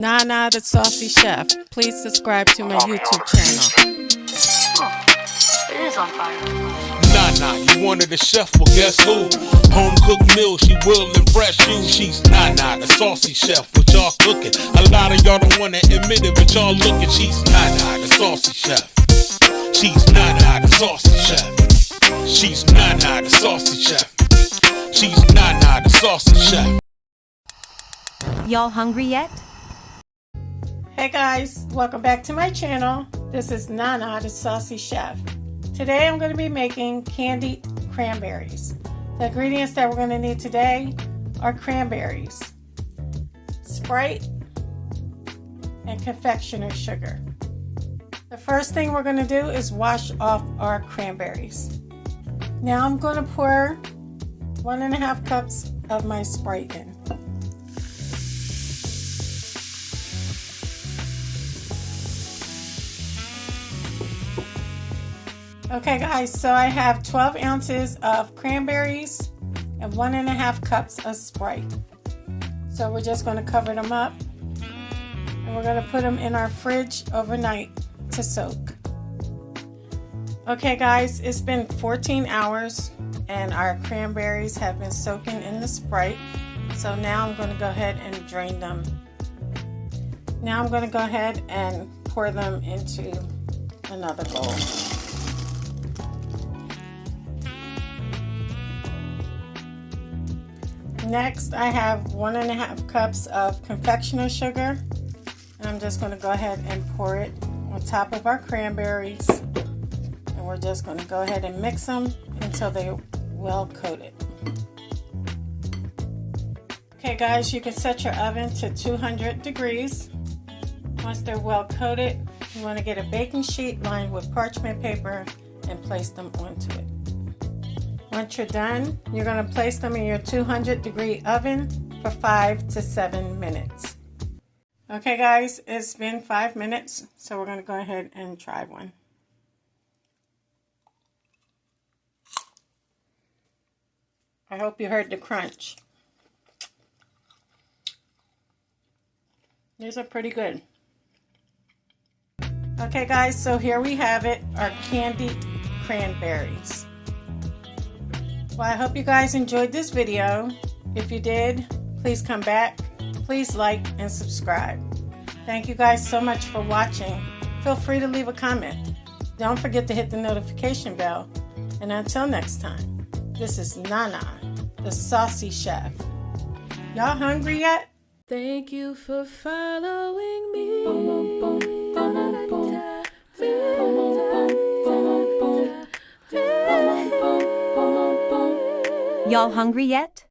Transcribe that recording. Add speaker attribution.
Speaker 1: Nana the Saucy Chef. Please subscribe to my YouTube channel.
Speaker 2: It is on fire.
Speaker 3: Nana, you wanted the chef, well guess who? Home cooked meals, she will impress you. She's Nana the Saucy Chef, what y'all cooking? A lot of y'all don't wanna admit it, but y'all looking. She's Nana the Saucy Chef. She's Nana the Saucy Chef. She's Nana the Saucy Chef. She's Nana the Saucy Chef.
Speaker 4: Y'all hungry yet?
Speaker 1: Hey guys, welcome back to my channel. This is Nana the Saucy Chef. Today I'm going to be making candied cranberries. The ingredients that we're going to need today are cranberries, Sprite, and confectioner's sugar. The first thing we're going to do is wash off our cranberries. Now I'm going to pour 1.5 cups of my Sprite in. Okay guys, so I have 12 ounces of cranberries and 1.5 cups of Sprite. So we're just going to cover them up and we're going to put them in our fridge overnight to soak. Okay guys, it's been 14 hours and our cranberries have been soaking in the Sprite. So now I'm going to go ahead and drain them. Now I'm going to go ahead and pour them into another bowl. Next, I have 1.5 cups of confectioner's sugar, and I'm just going to go ahead and pour it on top of our cranberries, and we're just going to go ahead and mix them until they're well coated. Okay guys, you can set your oven to 200 degrees. Once they're well coated, you want to get a baking sheet lined with parchment paper and place them onto it. Once you're done, you're going to place them in your 200-degree oven for 5 to 7 minutes. Okay guys, it's been 5 minutes, so we're going to go ahead and try one. I hope you heard the crunch. These are pretty good. Okay guys, so here we have it, our candied cranberries. Well, I hope you guys enjoyed this video. If you did, please come back. Please like and subscribe. Thank you guys so much for watching. Feel free to leave a comment. Don't forget to hit the notification bell. And until next time, this is Nana, the Saucy Chef. Y'all hungry yet?
Speaker 5: Thank you for following me.
Speaker 4: Y'all hungry yet?